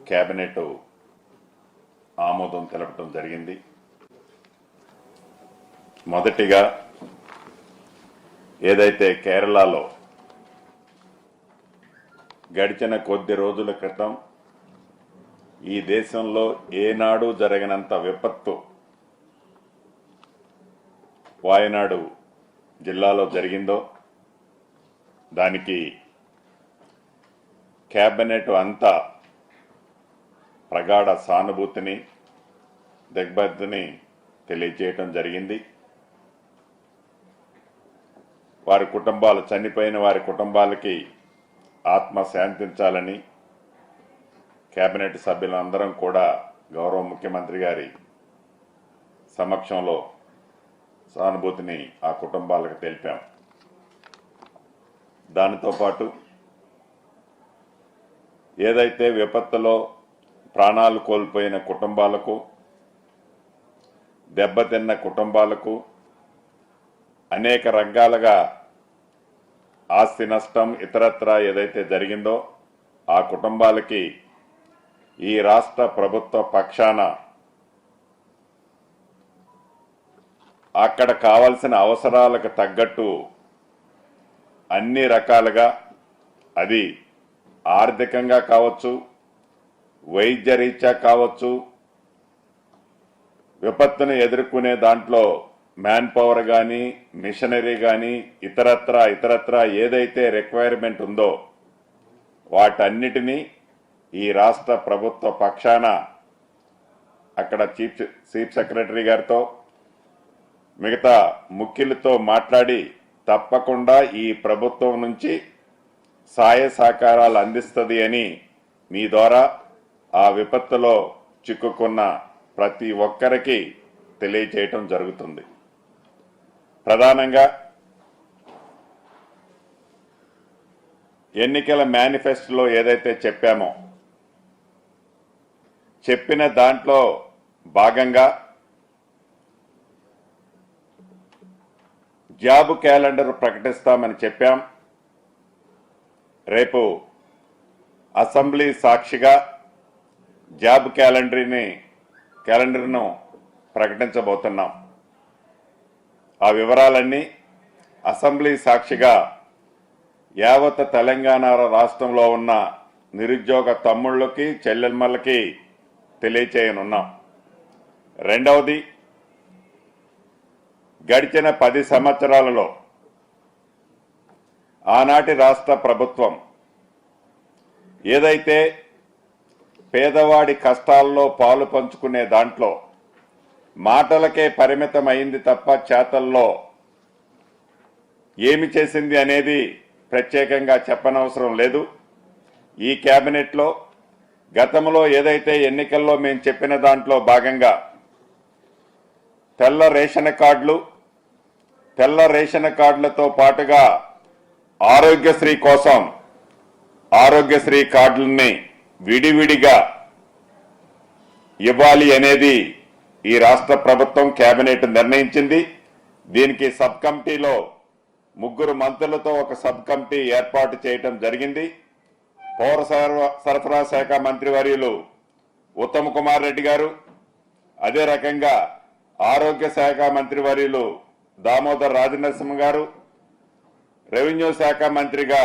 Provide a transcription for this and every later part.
Cabinet ఆమోదం తెలపడం జరిగింది. మొదటిగా ఏదైతే కేరళలో గడిచిన కొద్ది రోజుల క్రితం ఈ దేశంలో ఏనాడు జరగనంత విపత్తు వాయనాడు జిల్లాలో జరిగిందో దానికి కేబినెట్ అంతా ప్రగాఢ సానుభూతిని దిగ్భ్రాంతిని తెలియజేయటం జరిగింది. వారి కుటుంబాలు చనిపోయిన వారి కుటుంబాలకి ఆత్మ శాంతించాలని కేబినెట్ సభ్యులందరం కూడా గౌరవ ముఖ్యమంత్రి గారి సమక్షంలో సానుభూతిని ఆ కుటుంబాలకు తెలిపాం. దానితో పాటు ఏదైతే విపత్తులో ప్రాణాలు కోల్పోయిన కుటుంబాలకు, దెబ్బతిన్న కుటుంబాలకు, అనేక రంగాలుగా ఆస్తి నష్టం ఇతరత్రా ఏదైతే జరిగిందో ఆ కుటుంబాలకి ఈ రాష్ట్ర ప్రభుత్వ పక్షాన అక్కడ కావాల్సిన అవసరాలకు తగ్గట్టు అన్ని రకాలుగా, అది ఆర్థికంగా కావచ్చు, వైద్య రీత్యా కావచ్చు, విపత్తును ఎదుర్కొనే దాంట్లో మ్యాన్ పవర్ కానీ, మిషనరీ కానీ, ఇతరత్రా ఏదైతే రిక్వైర్మెంట్ ఉందో వాటన్నిటినీ ఈ రాష్ట్ర ప్రభుత్వ పక్షాన అక్కడ చీఫ్ సెక్రటరీ గారితో మిగతా ముఖ్యులతో మాట్లాడి తప్పకుండా ఈ ప్రభుత్వం నుంచి సహాయ సహకారాలు అందిస్తుంది అని మీ ద్వారా ఆ విపత్తులో చిక్కుకున్న ప్రతి ఒక్కరికి తెలియచేయటం జరుగుతుంది. ప్రధానంగా ఎన్నికల మేనిఫెస్టోలో ఏదైతే చెప్పిన దాంట్లో భాగంగా జాబ్ క్యాలెండర్ ప్రకటిస్తామని చెప్పాం. రేపు అసెంబ్లీ సాక్షిగా జాబ్ క్యాలెండర్ను ప్రకటించబోతున్నాం. ఆ వివరాలన్నీ అసెంబ్లీ సాక్షిగా యావత్ తెలంగాణ రాష్ట్రంలో ఉన్న నిరుద్యోగ తమ్ముళ్ళకి, చెల్లెమ్మలకి తెలియచేయనున్నాం. రెండవది, గడిచిన 10 సంవత్సరాలలో ఆనాటి రాష్ట్ర ప్రభుత్వం ఏదైతే పేదవాడి కష్టాల్లో పాలు పంచుకునే దాంట్లో మాటలకే పరిమితమైంది తప్ప చేతల్లో ఏమి చేసింది అనేది ప్రత్యేకంగా చెప్పనవసరం లేదు. ఈ కేబినెట్లో గతంలో ఏదైతే ఎన్నికల్లో మేము చెప్పిన దాంట్లో భాగంగా తెల్ల రేషన్ కార్డులతో పాటుగా ఆరోగ్యశ్రీ కోసం ఆరోగ్యశ్రీ కార్డులని విడివిడిగా ఇవ్వాలి అనేది ఈ రాష్ట్ర ప్రభుత్వం కేబినెట్ నిర్ణయించింది. దీనికి సబ్ కమిటీలో 3 మంత్రులతో ఒక సబ్ కమిటీ ఏర్పాటు చేయటం జరిగింది. పౌర సరఫరా శాఖ మంత్రివర్యులు ఉత్తమ్ కుమార్ రెడ్డి గారు, అదే రకంగా ఆరోగ్య శాఖ మంత్రివర్యులు దామోదర్ రాజనరసింహ గారు, రెవెన్యూ శాఖ మంత్రిగా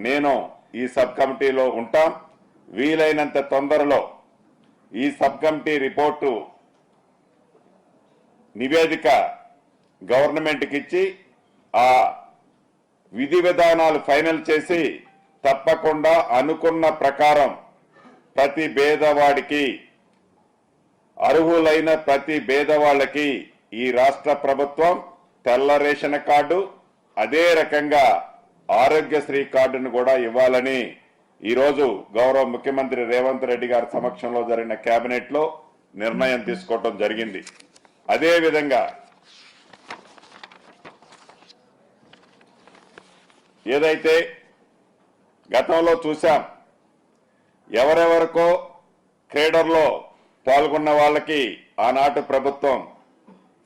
నేను ఈ సబ్ కమిటీలో ఉంటాం. వీలైనంత తొందరలో ఈ సబ్ కమిటీ రిపోర్టు నివేదిక గవర్నమెంట్కి ఇచ్చి ఆ విధి విధానాలు ఫైనల్ చేసి తప్పకుండా అనుకున్న ప్రకారం ప్రతి పేదవాడికి, అర్హులైన ప్రతి పేదవాళ్ళకి ఈ రాష్ట్ర ప్రభుత్వం తెల్ల రేషన్ కార్డు, అదే రకంగా ఆరోగ్యశ్రీ కార్డును కూడా ఇవ్వాలని ఈరోజు గౌరవ ముఖ్యమంత్రి రేవంత్ రెడ్డి గారి సమక్షంలో జరిగిన కేబినెట్ లో నిర్ణయం తీసుకోవడం జరిగింది. అదేవిధంగా ఏదైతే గతంలో చూశాం, ఎవరెవరికో క్రీడల్లో పాల్గొన్న వాళ్ళకి ఆనాటి ప్రభుత్వం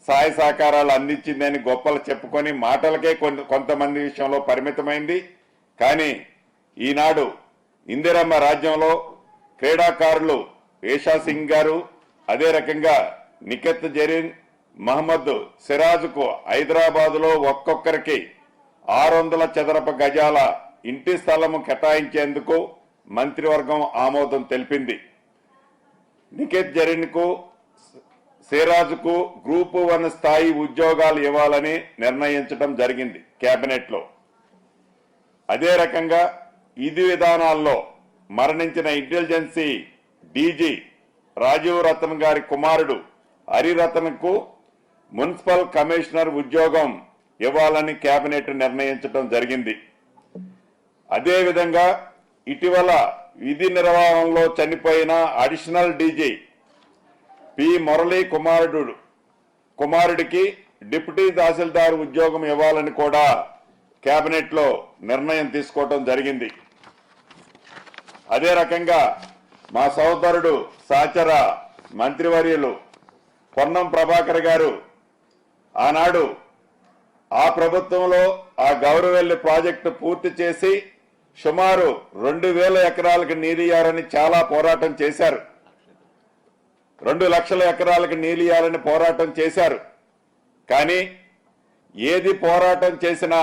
సహాయ సహకారాలు అందించిందని గొప్పలు చెప్పుకొని మాటలకే కొంతమంది విషయంలో పరిమితమైంది. కానీ ఈనాడు ఇందిరమ్మ రాజ్యంలో క్రీడాకారులు ఏషా సింగ్ గారు, అదే రకంగా నిఖత్ జరీన్, మహమ్మద్ సిరాజ్కు హైదరాబాద్లో ఒక్కొక్కరికి 600 చదరపు గజాల ఇంటి స్థలము కేటాయించేందుకు మంత్రివర్గం ఆమోదం తెలిపింది. నిఖత్ జరీన్కు, సిరాజ్కు గ్రూప్ 1 స్థాయి ఉద్యోగాలు ఇవ్వాలని నిర్ణయించడం జరిగింది కేబినెట్ లో. అదే రకంగా విధి విధానాల్లో మరణించిన ఇంటెలిజెన్సీ డీజీ రాజీవ్ రతన్ గారి కుమారుడు హరిరతన్ కు మున్సిపల్ కమిషనర్ ఉద్యోగం ఇవ్వాలని కేబినెట్ నిర్ణయించడం జరిగింది. అదేవిధంగా ఇటీవల విధి నిర్వహణలో చనిపోయిన అడిషనల్ డీజీ పి మురళీ కుమారుడికి డిప్యూటీ తహసీల్దార్ ఉద్యోగం ఇవ్వాలని కూడా కేబినెట్ లో నిర్ణయం తీసుకోవడం జరిగింది. అదే రకంగా మా సోదరుడు సహచర మంత్రివర్యులు పొన్నం ప్రభాకర్ గారు ఆనాడు ఆ ప్రభుత్వంలో ఆ గౌరవెల్లి ప్రాజెక్టు పూర్తి చేసి సుమారు 2000 ఎకరాలకు నీరియాలని చాలా పోరాటం చేశారు. 2 లక్షల ఎకరాలకు నీలియాలని పోరాటం చేశారు. కానీ ఏది పోరాటం చేసినా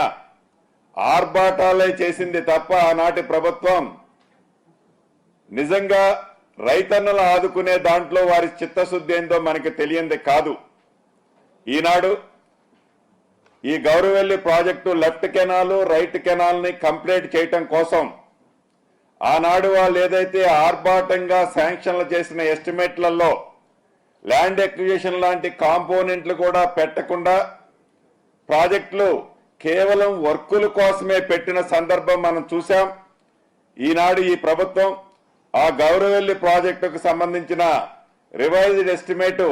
ఆర్భాటాలే చేసింది తప్ప ఆనాటి ప్రభుత్వం నిజంగా రైతన్నులు ఆదుకునే దాంట్లో వారి చిత్తశుద్ధి ఏందో మనకి తెలియంది కాదు. ఈనాడు ఈ Gouravelli project left canal, right canal ని కంప్లీట్ చేయటం కోసం ఆనాడు వాళ్ళు ఏదైతే ఆర్భాటంగా శాంక్షన్లు చేసిన ఎస్టిమేట్లలో ల్యాండ్ ఎక్విజిషన్ లాంటి కాంపోనెంట్లు కూడా పెట్టకుండా ప్రాజెక్టులు కేవలం వర్కుల కోసమే పెట్టిన సందర్భం మనం చూశాం. ఈనాడు ఈ ప్రభుత్వం ఆ గౌరవెల్లి ప్రాజెక్టుకు సంబంధించిన రివైజ్డ్ ఎస్టిమేటు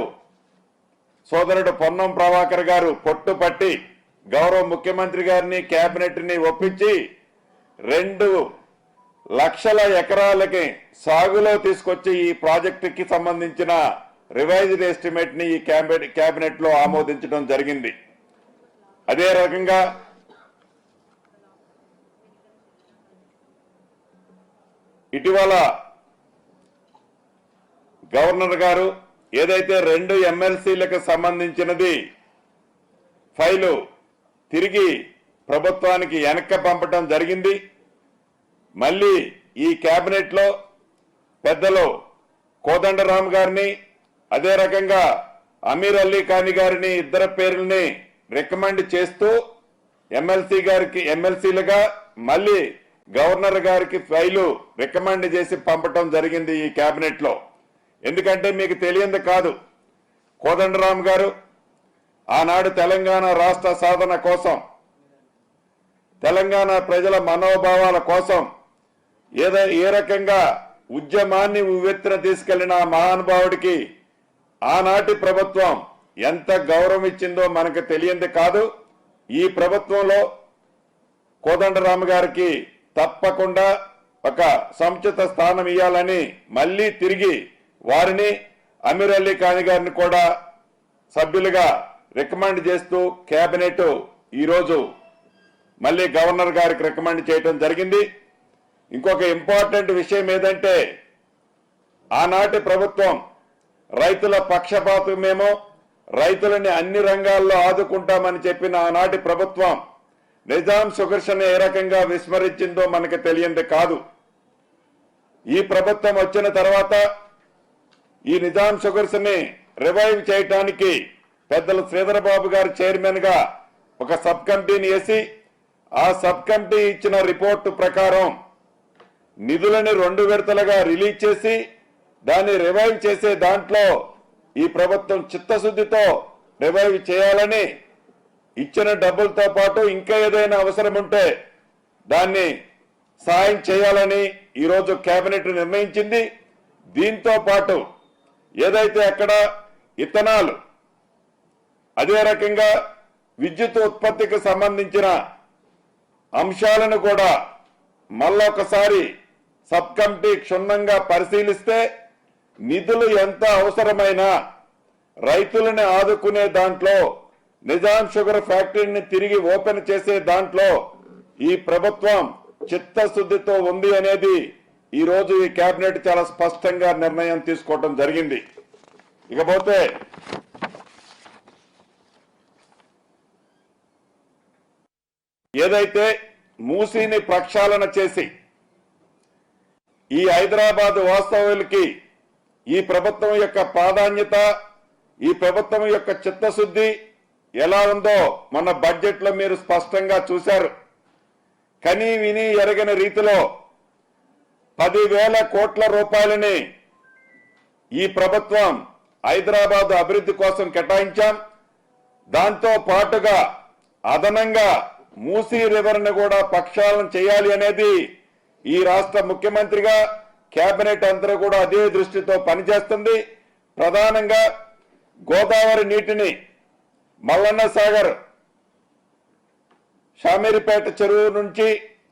సోదరుడు పొన్నం ప్రభాకర్ గారు పట్టుపట్టి గౌరవ ముఖ్యమంత్రి గారిని, కేబినెట్ ని ఒప్పించి 2 లక్షల ఎకరాలకి సాగులో తీసుకొచ్చి ఈ ప్రాజెక్టుకి సంబంధించిన రివైజ్డ్ ఎస్టిమేట్ ని ఈ కేబినెట్ లో ఆమోదించడం జరిగింది. అదే రకంగా ఇటీవల గవర్నర్ గారు ఏదైతే 2 ఎమ్మెల్సీలకు సంబంధించినది ఫైలు తిరిగి ప్రభుత్వానికి వెనక్కి పంపడం జరిగింది. మళ్ళీ ఈ కేబినెట్ లో పెద్దలు కోదండరామ్ గారిని, అదే రకంగా అమీర్ అలీ ఖాని గారిని, ఇద్దరు పేర్లని రికమెండ్ చేస్తూ ఎమ్మెల్సీలుగా మళ్ళీ గవర్నర్ గారికి ఫైలు రికమెండ్ చేసి పంపటం జరిగింది ఈ కేబినెట్ లో. ఎందుకంటే మీకు తెలియంది కాదు, కోదండరామ్ గారు ఆనాడు తెలంగాణ రాష్ట్ర సాధన కోసం, తెలంగాణ ప్రజల మనోభావాల కోసం ఏ రకంగా ఉద్యమాన్ని ఉవ్వెత్తున తీసుకెళ్లిన ఆ మహానుభావుడికి ఆనాటి ప్రభుత్వం ఎంత గౌరవం ఇచ్చిందో మనకు తెలియంది కాదు. ఈ ప్రభుత్వంలో కోదండరామ్ గారికి తప్పకుండా ఒక సముచిత స్థానం ఇవ్వాలని మళ్లీ తిరిగి వారిని, అమీర్ అలీ ఖాన్ గారిని కూడా సభ్యులుగా రికమెండ్ చేస్తూ కేబినెట్ ఈరోజు మళ్లీ గవర్నర్ గారికి రికమెండ్ చేయడం జరిగింది. ఇంకొక ఇంపార్టెంట్ విషయం ఏదంటే ఆనాటి ప్రభుత్వం రైతుల పక్షపాతమేమో, రైతులని అన్ని రంగాల్లో ఆదుకుంటామని చెప్పిన ఆనాటి ప్రభుత్వం నిజాం షుగర్స్ని ఏ రకంగా విస్మరించిందో మనకు తెలియంది కాదు. ఈ ప్రభుత్వం వచ్చిన తర్వాత ఈ నిజాం షుగర్స్ ని రివైవ్ చేయడానికి పెద్దలు శ్రీధర్ బాబు గారు చైర్మన్ గా ఒక సబ్ కమిటీని వేసి ఆ సబ్ కమిటీ ఇచ్చిన రిపోర్టు ప్రకారం నిధులని 2 విడతలుగా రిలీజ్ చేసి దాన్ని రివైవ్ చేసే దాంట్లో ఈ ప్రభుత్వం చిత్తశుద్ధితో రివైవ్ చేయాలని, ఇచ్చిన డబ్బులతో పాటు ఇంకా ఏదైనా అవసరం ఉంటే దాన్ని సాయం చేయాలని ఈరోజు కేబినెట్ నిర్ణయించింది. దీంతో పాటు ఏదైతే అక్కడ ఇథనాల్, అదే రకంగా విద్యుత్ ఉత్పత్తికి సంబంధించిన అంశాలను కూడా మళ్ళొకసారి సబ్ కమిటీ క్షుణ్ణంగా పరిశీలిస్తే నిధులు ఎంత అవసరమైనా రైతులను ఆదుకునే దాంట్లో, నిజాం షుగర్ ఫ్యాక్టరీని తిరిగి ఓపెన్ చేసే దాంట్లో ఈ ప్రభుత్వం చిత్తశుద్ధితో ఉంది అనేది ఈ రోజు ఈ కేబినెట్ చాలా స్పష్టంగా నిర్ణయం తీసుకోవడం జరిగింది. ఇకపోతే ఏదైతే మూసీని ప్రక్షాళన చేసి ఈ హైదరాబాద్ వాస్తవ్యులకి ఈ ప్రభుత్వం యొక్క ప్రాధాన్యత, ఈ ప్రభుత్వం యొక్క చిత్తశుద్ధి ఎలా ఉందో మన బడ్జెట్ లో మీరు స్పష్టంగా చూశారు. కని విని ఎరగని రీతిలో 10,000 కోట్ల రూపాయలని ఈ ప్రభుత్వం హైదరాబాద్ అభివృద్ధి కోసం కేటాయించాం. దాంతో పాటుగా అదనంగా మూసీ రివర్ ను కూడా ప్రక్షాళన చేయాలి అనేది ఈ రాష్ట్ర ముఖ్యమంత్రిగా కేబినెట్ అందరూ కూడా అదే దృష్టితో పనిచేస్తుంది. ప్రధానంగా గోదావరి నీటిని మల్లన్న సాగర్, షామీర్పేట చెరువు నుంచి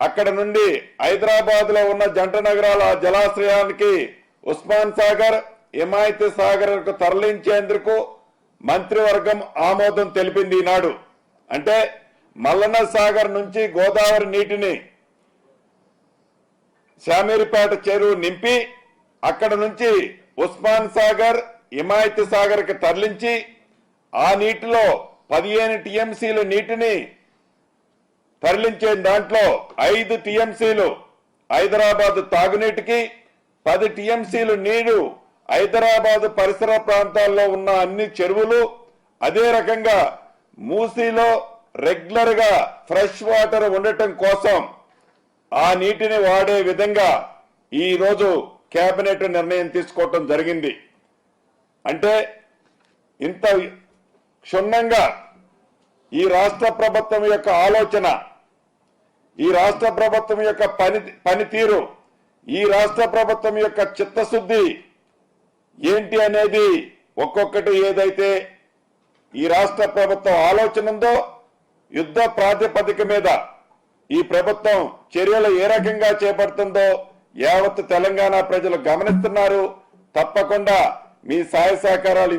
అక్కడ నుండి హైదరాబాద్ లో ఉన్న జంట నగరాల జలాశ్రయానికి ఉస్మాన్ సాగర్, హిమాయత్ సాగర్ కు తరలించేందుకు మంత్రివర్గం ఆమోదం తెలిపింది ఈనాడు. అంటే మల్లన్న సాగర్ నుంచి గోదావరి నీటిని షామీర్పేట చెరువు నింపి అక్కడ నుంచి ఉస్మాన్ సాగర్, హిమాయత్ సాగర్ కి తరలించి ఆ నీటిలో 15 టీఎంసీల నీటిని తరలించే దాంట్లో 5 టీఎంసీలు హైదరాబాద్ తాగునీటికి, 10 టీఎంసీలు నీరు హైదరాబాద్ పరిసర ప్రాంతాల్లో ఉన్న అన్ని చెరువులు, అదే రకంగా మూసీలో రెగ్యులర్ గా ఫ్రెష్ వాటర్ ఉండటం కోసం ఆ నీటిని వాడే విధంగా ఈ రోజు కేబినెట్ నిర్ణయం తీసుకోవటం జరిగింది. అంటే ఇంత క్షుణ్ణంగా ఈ రాష్ట్ర ప్రభుత్వం యొక్క ఆలోచన, ఈ రాష్ట్ర ప్రభుత్వం యొక్క పనితీరు, ఈ రాష్ట్ర ప్రభుత్వం యొక్క చిత్తశుద్ధి ఏంటి అనేది ఒక్కొక్కటి ఏదైతే ఈ రాష్ట్ర ప్రభుత్వం ఆలోచన ఉందో యుద్ధ ప్రాతిపదిక మీద ఈ ప్రభుత్వం చర్యలు ఏ రకంగా చేపడుతుందో యావత్ తెలంగాణ ప్రజలు గమనిస్తున్నారు. తప్పకుండా మీ సహాయ సహకారాలు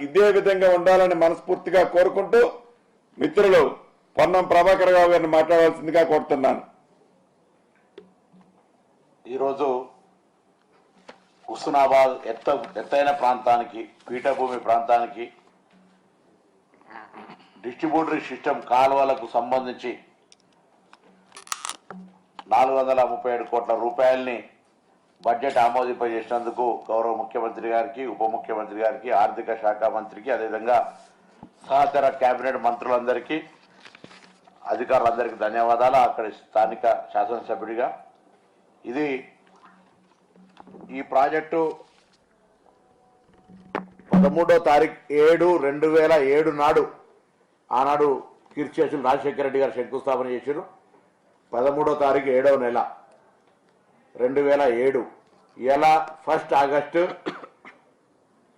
ఇదే విధంగా ఉండాలని మనస్ఫూర్తిగా కోరుకుంటూ మిత్రులు పొన్నం ప్రభాకర్ రావు గారిని మాట్లాడాల్సిందిగా కోరుతున్నాను. ఈరోజు హుస్నాబాద్ ఎత్తైన ప్రాంతానికి, పీఠభూమి ప్రాంతానికి డిస్ట్రిబ్యూటరీ సిస్టమ్ కాలువలకు సంబంధించి 437 కోట్ల రూపాయల్ని బడ్జెట్ ఆమోదింపజేసినందుకు గౌరవ ముఖ్యమంత్రి గారికి, ఉప ముఖ్యమంత్రి గారికి, ఆర్థిక శాఖ మంత్రికి, అదేవిధంగా సహచర కేబినెట్ మంత్రులందరికీ, అధికారులందరికీ ధన్యవాదాలు. అక్కడి స్థానిక శాసనసభ్యుడిగా ఈ ప్రాజెక్టు 13వ తారీఖు 7/2007 నాడు ఆనాడు కీర్తిశేషులు రాజశేఖర రెడ్డి గారు శంకుస్థాపన చేశారు. 13వ తారీఖు 7వ నెల 2007. ఇలా 1 ఆగస్టు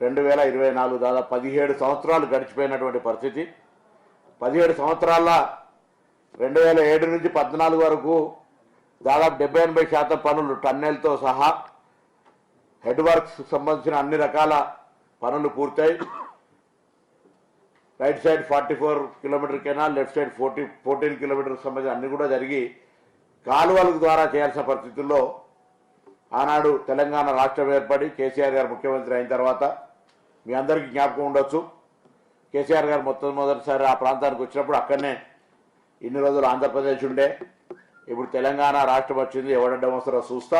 2024, దాదాపు 17 సంవత్సరాలు గడిచిపోయినటువంటి పరిస్థితి. 17 సంవత్సరాల 2007 నుంచి 14 వరకు దాదాపు 70-80% పనులు టన్నెల్తో సహా హెడ్ వర్క్స్ సంబంధించిన అన్ని రకాల పనులు పూర్తయి, right side 44 kilometre canal, left side 14 kilometre సంబంధించి అన్ని కూడా జరిగి కాలువల ద్వారా చేయాల్సిన పరిస్థితుల్లో ఆనాడు తెలంగాణ రాష్ట్రం ఏర్పడి కేసీఆర్ గారు ముఖ్యమంత్రి అయిన తర్వాత మీ అందరికీ జ్ఞాపకం ఉండొచ్చు, కేసీఆర్ గారు మొదటిసారి ఆ ప్రాంతానికి వచ్చినప్పుడు అక్కడనే ఇన్ని రోజులు ఆంధ్రప్రదేశ్ ఉండే, ఇప్పుడు తెలంగాణ రాష్ట్రం వచ్చింది, ఎవడడ్డం వస్తారో చూస్తా,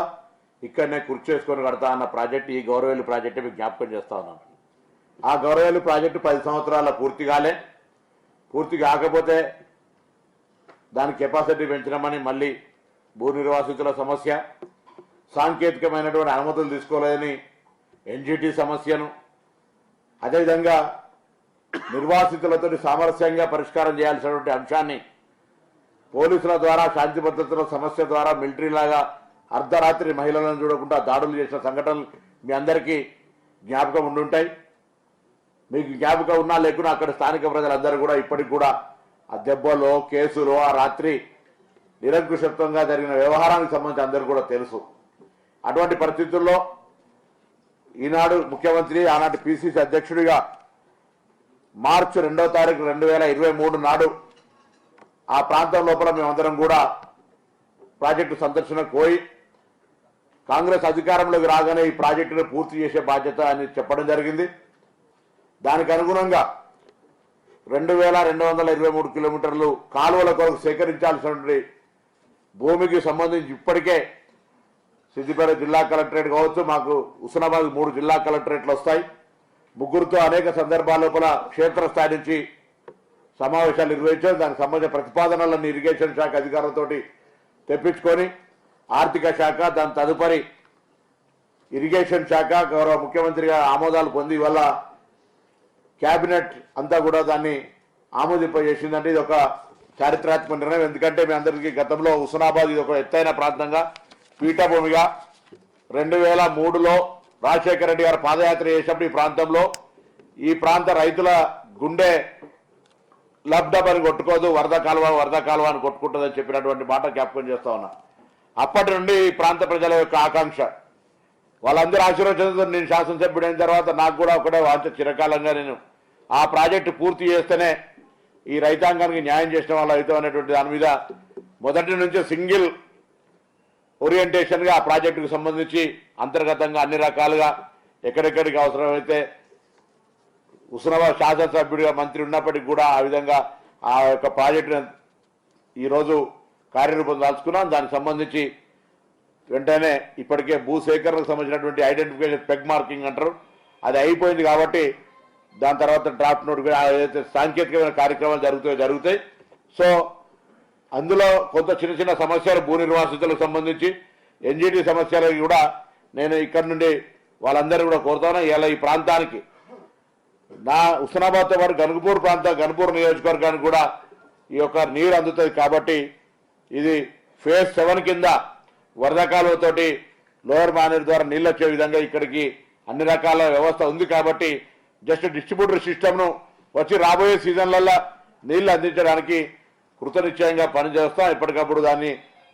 ఇక్కడనే కుర్చీ చేసుకొని కడతా అన్న ప్రాజెక్టు ఈ గౌరవేలు ప్రాజెక్టు మీకు జ్ఞాపకం చేస్తా ఉన్నాను. ఆ గౌరవేలు ప్రాజెక్టు 10 సంవత్సరాల పూర్తి కాలే. పూర్తి కాకపోతే దాని కెపాసిటీ పెంచినామని మళ్ళీ భూ నిర్వాసితుల సమస్య, సాంకేతికమైనటువంటి అనుమతులు తీసుకోలేదని ఎన్జిటి సమస్యను, అదేవిధంగా నిర్వాసితులతో సామరస్యంగా పరిష్కారం చేయాల్సినటువంటి అంశాన్ని పోలీసుల ద్వారా, శాంతి భద్రతల సమస్య ద్వారా మిలిటరీలాగా అర్ధరాత్రి మహిళలను చూడకుండా దాడులు చేసిన సంఘటనలు మీ అందరికీ జ్ఞాపకం ఉండుంటాయి. మీకు జ్ఞాపకం ఉన్నా లేకున్నా అక్కడ స్థానిక ప్రజలందరూ కూడా ఇప్పటికి కూడా ఆ దెబ్బలో, కేసులో, ఆ రాత్రి నిరంకుశత్వంగా జరిగిన వ్యవహారానికి సంబంధించి అందరూ కూడా తెలుసు. అటువంటి పరిస్థితుల్లో ఈనాడు ముఖ్యమంత్రి, ఆనాటి పిసిసి అధ్యక్షుడిగా మార్చి 2వ తారీఖు 2023 నాడు ఆ ప్రాంతం లోపల మేమందరం కూడా ప్రాజెక్టు సందర్శనకు పోయి కాంగ్రెస్ అధికారంలోకి రాగానే ఈ ప్రాజెక్టును పూర్తి చేసే బాధ్యత అని చెప్పడం జరిగింది. దానికి అనుగుణంగా 2223 కిలోమీటర్లు కాలువల కొరకు సేకరించాల్సినటువంటి భూమికి సంబంధించి ఇప్పటికే సిద్దిపేట జిల్లా కలెక్టరేట్ కావచ్చు, మాకు హుస్నాబాద్ 3 జిల్లా కలెక్టరేట్లు వస్తాయి. ముగ్గురితో అనేక సందర్భాల లోపల క్షేత్రస్థాయి నుంచి సమావేశాలు నిర్వహించారు. దానికి సంబంధించిన ప్రతిపాదనలను ఇరిగేషన్ శాఖ అధికారులతో తెప్పించుకొని ఆర్థిక శాఖ, దాని తదుపరి ఇరిగేషన్ శాఖ గౌరవ ముఖ్యమంత్రిగా ఆమోదాలు పొంది వల్ల క్యాబినెట్ అంతా కూడా దాన్ని ఆమోదింపజేసిందంటే ఇది ఒక చారిత్రాత్మక నిర్ణయం. ఎందుకంటే మీ అందరికీ గతంలో హుస్నాబాద్ ఇది ఒక ఎత్తైన ప్రాంతంగా పీఠభూమిగా 2003లో రాజశేఖర రెడ్డి గారు పాదయాత్ర చేసినప్పుడు ఈ ప్రాంత రైతుల గుండె లబ్డబ్ అని కొట్టుకోదు, వరద కాలువ అని కొట్టుకుంటుందని చెప్పినటువంటి మాట జ్ఞాపకం చేస్తా ఉన్నా. అప్పటి నుండి ఈ ప్రాంత ప్రజల యొక్క ఆకాంక్ష, వాళ్ళందరూ ఆశీర్వచనంతో నేను శాసనసభ్యుడైన తర్వాత నాకు కూడా ఒకటే వాంఛ, చిరకాలంగా నేను ఆ ప్రాజెక్టు పూర్తి చేస్తేనే ఈ రైతాంగానికి న్యాయం చేసిన వాళ్ళు అవుతాం అనేటువంటి దాని మీద మొదటి నుంచి సింగిల్ ఓరియంటేషన్గా ఆ ప్రాజెక్టుకు సంబంధించి అంతర్గతంగా అన్ని రకాలుగా ఎక్కడెక్కడికి అవసరమైతే హుస్నాబాద్ శాసనసభ్యుడిగా మంత్రి ఉన్నప్పటికీ కూడా ఆ విధంగా ఆ యొక్క ప్రాజెక్టును ఈరోజు కార్యరూపం దాల్చుకున్నాం. దానికి సంబంధించి వెంటనే ఇప్పటికే భూసేకరణకు సంబంధించినటువంటి ఐడెంటిఫికేషన్ పెగ్ మార్కింగ్ అంటారు, అది అయిపోయింది. కాబట్టి దాని తర్వాత డ్రాఫ్ట్ నోట్ ఏదైతే సాంకేతికమైన కార్యక్రమాలు జరుగుతాయి. సో అందులో కొంత చిన్న చిన్న సమస్యలు భూ నిర్వాసితులకు సంబంధించి ఎన్జిటి సమస్యలకు కూడా నేను ఇక్కడ నుండి వాళ్ళందరూ కూడా కోరుతాను. ఇలా ఈ ప్రాంతానికి నా హుస్నాబాద్తో పాటు గన్పూర్ నియోజకవర్గానికి కూడా ఈ యొక్క నీరు అందుతుంది. కాబట్టి ఇది ఫేజ్ 7 కింద వరద కాలువతోటి లోయర్ మానేరు ద్వారా నీళ్ళు వచ్చే విధంగా ఇక్కడికి అన్ని రకాల వ్యవస్థ ఉంది. కాబట్టి జస్ట్ డిస్ట్రిబ్యూటర్ సిస్టమ్ను వచ్చి రాబోయే సీజన్లలో నీళ్లు అందించడానికి కృతనిశ్చయంగా పనిచేస్తాం. ఎప్పటికప్పుడు దాన్ని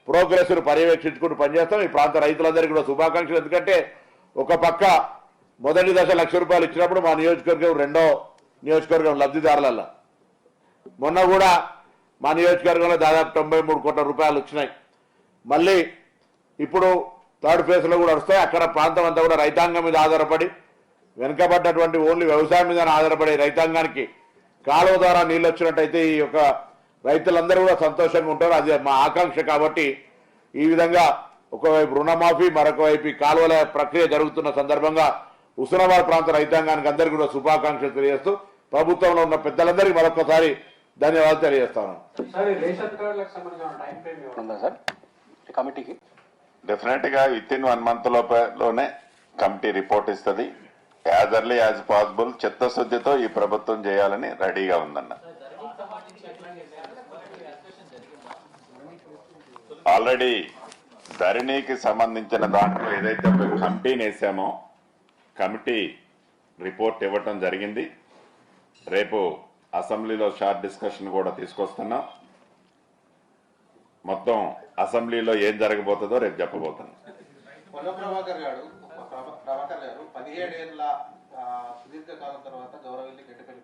ప్రోగ్రెస్ను పర్యవేక్షించుకుంటూ పనిచేస్తాం. ఈ ప్రాంత రైతులందరికీ కూడా శుభాకాంక్షలు. ఎందుకంటే ఒక పక్క మొదటి దశ ₹1,00,000 ఇచ్చినప్పుడు మా నియోజకవర్గం రెండో నియోజకవర్గం లబ్ధిదారులలో మొన్న కూడా మా నియోజకవర్గంలో దాదాపు ₹93 కోట్ల వచ్చినాయి. మళ్ళీ ఇప్పుడు థర్డ్ ఫేజ్లో కూడా వస్తాయి. అక్కడ ప్రాంతం అంతా కూడా రైతాంగం మీద ఆధారపడి వెనుకబడ్డటువంటి ఓన్లీ వ్యవసాయం మీద ఆధారపడే రైతాంగానికి కాలువ ద్వారా నీళ్ళు వచ్చినట్టయితే ఈ యొక్క రైతులందరూ కూడా సంతోషంగా ఉంటారు. అది మా ఆకాంక్ష. కాబట్టి ఈ విధంగా ఒకవైపు రుణమాఫీ, మరొక వైపు కాలువల ప్రక్రియ జరుగుతున్న సందర్భంగా హుస్నాబాద్ ప్రాంత రైతాంగానికి అందరికీ కూడా శుభాకాంక్షలు తెలియజేస్తూ ప్రభుత్వంలో ఉన్న పెద్దలందరికీ మరొకసారి ధన్యవాదాలు తెలియజేస్తాను. డెఫినెట్ గా విత్ ఇన్ 1 month లోనే కమిటీ రిపోర్ట్ ఇస్తుంది. యాజ్ ఎర్లీ యాజ్ పాసిబుల్ చిత్తశుద్ధితో ఈ ప్రభుత్వం చేయాలని రెడీగా ఉందన్న. ఆల్రెడీ ధరణికి సంబంధించిన దాంట్లో ఏదైతే ఒక కమిటీని వేసామో కమిటీ రిపోర్ట్ ఇవ్వటం జరిగింది. రేపు అసెంబ్లీలో షార్ట్ డిస్కషన్ కూడా తీసుకొస్తున్నాం. మొత్తం అసెంబ్లీలో ఏం జరగబోతుందో రేపు చెప్పబోతున్నాం. ప్రభాకర్ గారు 17 ఏళ్ల సుదీర్ఘ కాలం తర్వాత గౌరవల్లి గడ్డపల్లి